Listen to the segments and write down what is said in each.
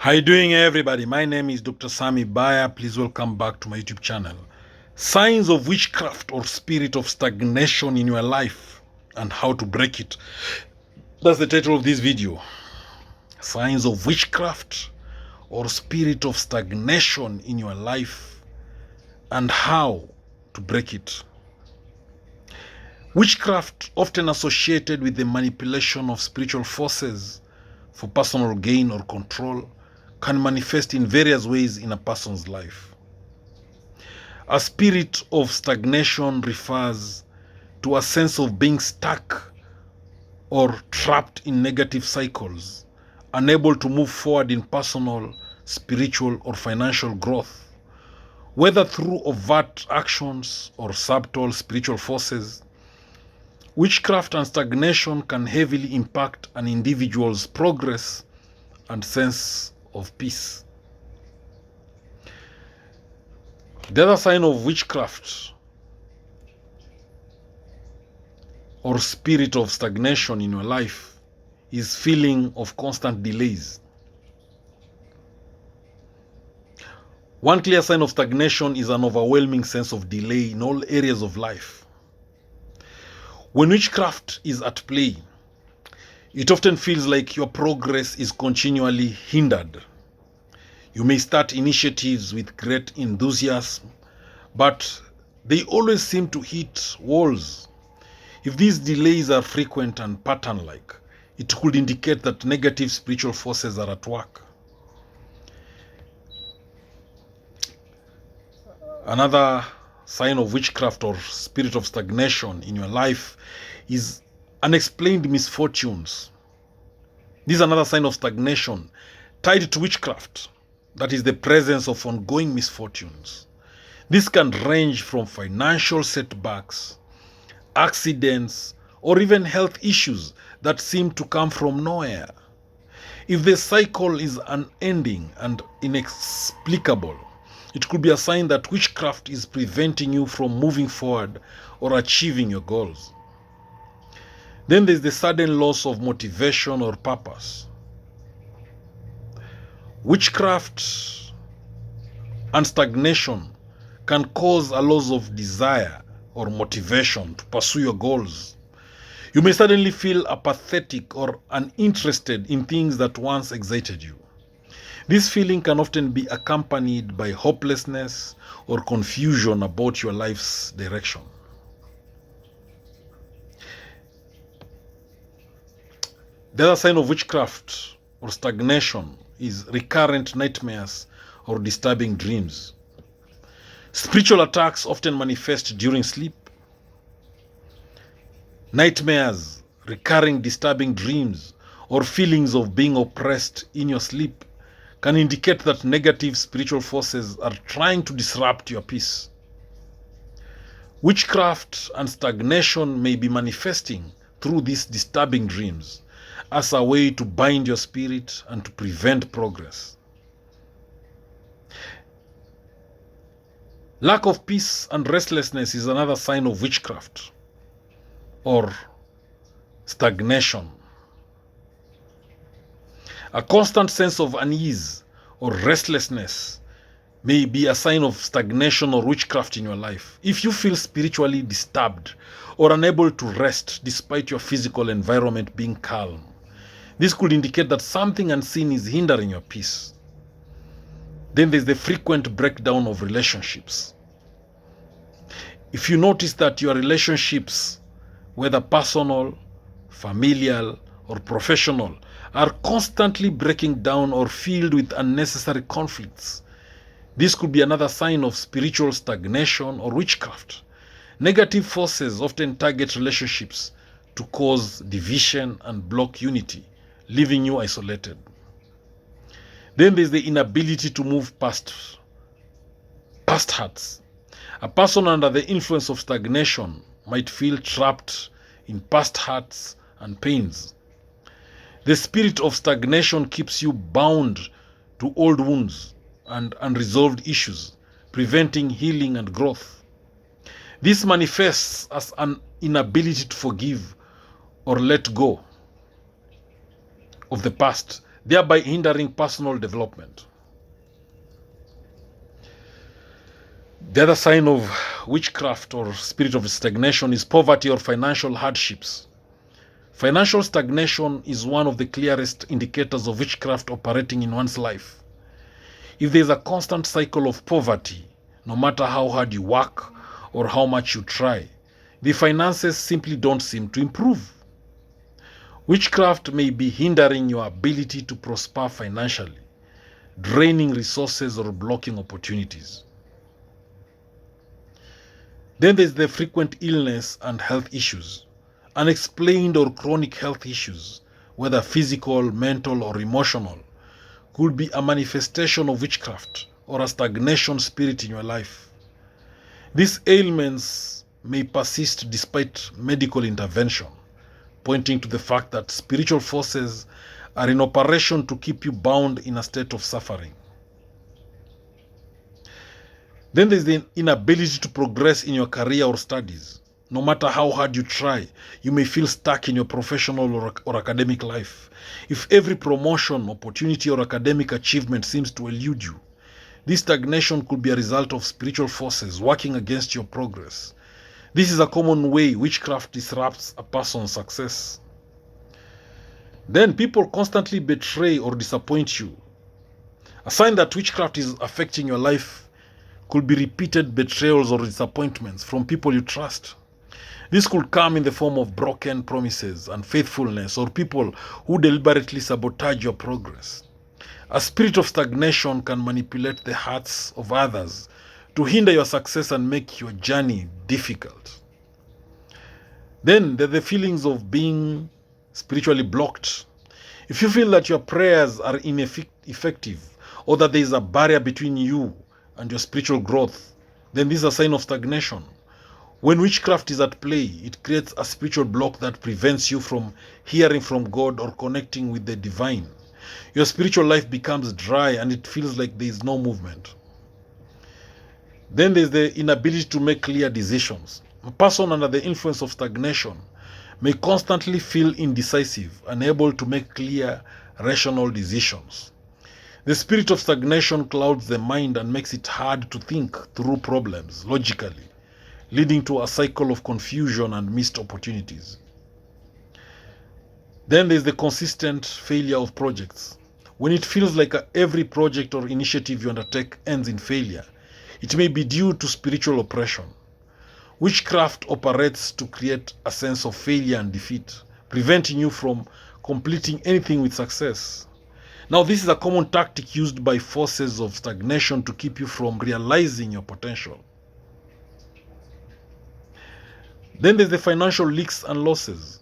How you doing, everybody? My name is Dr. Sami Baya. Please welcome back to my YouTube channel. Signs of witchcraft or spirit of stagnation in your life and how to break it. That's the title of this video. Signs of witchcraft or spirit of stagnation in your life and how to break it. Witchcraft, often associated with the manipulation of spiritual forces for personal gain or control, can manifest in various ways in a person's life. A spirit of stagnation refers to a sense of being stuck or trapped in negative cycles, unable to move forward in personal, spiritual, or financial growth, whether through overt actions or subtle spiritual forces. Witchcraft and stagnation can heavily impact an individual's progress and sense of peace. The other sign of witchcraft or spirit of stagnation in your life is feeling of constant delays. One clear sign of stagnation is an overwhelming sense of delay in all areas of life. When witchcraft is at play, it often feels like your progress is continually hindered. You may start initiatives with great enthusiasm, but they always seem to hit walls. If these delays are frequent and pattern-like, it could indicate that negative spiritual forces are at work. Another sign of witchcraft or spirit of stagnation in your life is unexplained misfortunes. This is another sign of stagnation tied to witchcraft. That is the presence of ongoing misfortunes. This can range from financial setbacks, accidents, or even health issues that seem to come from nowhere. If the cycle is unending and inexplicable, it could be a sign that witchcraft is preventing you from moving forward or achieving your goals. Then there's the sudden loss of motivation or purpose. Witchcraft and stagnation can cause a loss of desire or motivation to pursue your goals. You may suddenly feel apathetic or uninterested in things that once excited you. This feeling can often be accompanied by hopelessness or confusion about your life's direction. The other sign of witchcraft or stagnation is recurrent nightmares or disturbing dreams. Spiritual attacks often manifest during sleep. Nightmares, recurring disturbing dreams, or feelings of being oppressed in your sleep can indicate that negative spiritual forces are trying to disrupt your peace. Witchcraft and stagnation may be manifesting through these disturbing dreams as a way to bind your spirit and to prevent progress. Lack of peace and restlessness is another sign of witchcraft or stagnation. A constant sense of unease or restlessness may be a sign of stagnation or witchcraft in your life. If you feel spiritually disturbed or unable to rest despite your physical environment being calm, this could indicate that something unseen is hindering your peace. Then there's the frequent breakdown of relationships. If you notice that your relationships, whether personal, familial, or professional, are constantly breaking down or filled with unnecessary conflicts, this could be another sign of spiritual stagnation or witchcraft. Negative forces often target relationships to cause division and block unity, leaving you isolated. Then there's the inability to move past hurts. A person under the influence of stagnation might feel trapped in past hurts and pains. The spirit of stagnation keeps you bound to old wounds and unresolved issues, preventing healing and growth. This manifests as an inability to forgive or let go of the past thereby hindering personal development. The other sign of witchcraft or spirit of stagnation is poverty or financial hardships. Financial stagnation is one of the clearest indicators of witchcraft operating in one's life. If there is a constant cycle of poverty, no matter how hard you work or how much you try, the finances simply don't seem to improve. Witchcraft may be hindering your ability to prosper financially, draining resources or blocking opportunities. Then there's the frequent illness and health issues. Unexplained or chronic health issues, whether physical, mental, or emotional, could be a manifestation of witchcraft or a stagnation spirit in your life. These ailments may persist despite medical intervention, pointing to the fact that spiritual forces are in operation to keep you bound in a state of suffering. Then there's the inability to progress in your career or studies. No matter how hard you try, you may feel stuck in your professional or academic life. If every promotion, opportunity, or academic achievement seems to elude you, this stagnation could be a result of spiritual forces working against your progress. This is a common way witchcraft disrupts a person's success. Then people constantly betray or disappoint you. A sign that witchcraft is affecting your life could be repeated betrayals or disappointments from people you trust. This could come in the form of broken promises, unfaithfulness, or people who deliberately sabotage your progress. A spirit of stagnation can manipulate the hearts of others to hinder your success and make your journey difficult. Then there are the feelings of being spiritually blocked. If you feel that your prayers are ineffective or that there is a barrier between you and your spiritual growth, then this is a sign of stagnation. When witchcraft is at play, it creates a spiritual block that prevents you from hearing from God or connecting with the divine. Your spiritual life becomes dry and it feels like there is no movement. Then there's the inability to make clear decisions. A person under the influence of stagnation may constantly feel indecisive, unable to make clear, rational decisions. The spirit of stagnation clouds the mind and makes it hard to think through problems logically, leading to a cycle of confusion and missed opportunities. Then there's the consistent failure of projects. When it feels like every project or initiative you undertake ends in failure, it may be due to spiritual oppression. Witchcraft operates to create a sense of failure and defeat, preventing you from completing anything with success. Now, this is a common tactic used by forces of stagnation to keep you from realizing your potential. Then there's the financial leaks and losses.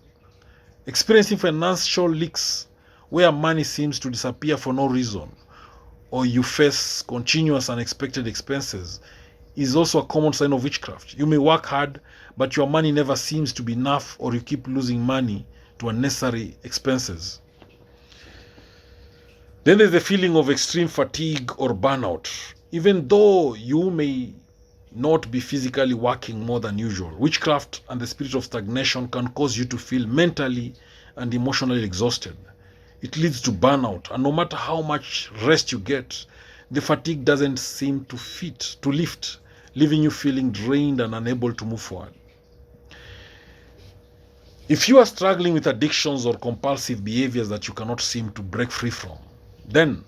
Experiencing financial leaks where money seems to disappear for no reason, or you face continuous unexpected expenses, is also a common sign of witchcraft. You may work hard, but your money never seems to be enough, or you keep losing money to unnecessary expenses. Then there's the feeling of extreme fatigue or burnout. Even though you may not be physically working more than usual, witchcraft and the spirit of stagnation can cause you to feel mentally and emotionally exhausted. It leads to burnout, and no matter how much rest you get, the fatigue doesn't seem to lift, leaving you feeling drained and unable to move forward. If you are struggling with addictions or compulsive behaviors that you cannot seem to break free from, then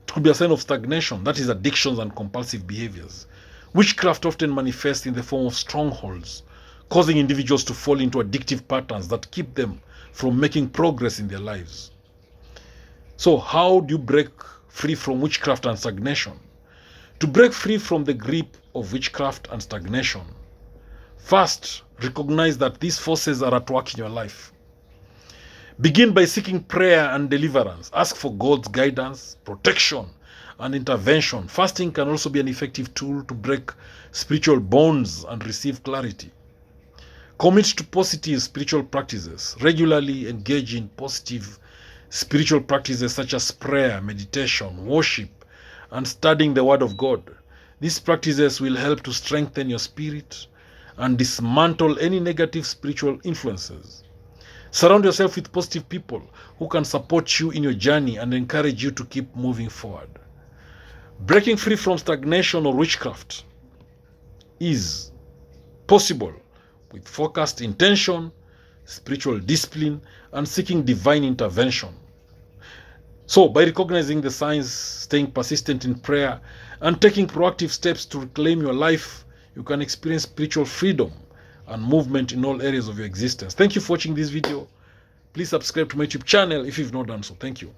it could be a sign of stagnation. That is addictions and compulsive behaviors. Witchcraft often manifests in the form of strongholds, causing individuals to fall into addictive patterns that keep them from making progress in their lives. So how do you break free from witchcraft and stagnation? To break free from the grip of witchcraft and stagnation, first, recognize that these forces are at work in your life. Begin by seeking prayer and deliverance. Ask for God's guidance, protection, and intervention. Fasting can also be an effective tool to break spiritual bonds and receive clarity. Commit to positive spiritual practices. Regularly engage in positive spiritual practices such as prayer, meditation, worship, and studying the Word of God. These practices will help to strengthen your spirit and dismantle any negative spiritual influences. Surround yourself with positive people who can support you in your journey and encourage you to keep moving forward. Breaking free from stagnation or witchcraft is possible with focused intention, spiritual discipline, and seeking divine intervention. So, by recognizing the signs, staying persistent in prayer, and taking proactive steps to reclaim your life, you can experience spiritual freedom and movement in all areas of your existence. Thank you for watching this video. Please subscribe to my YouTube channel if you've not done so. Thank you.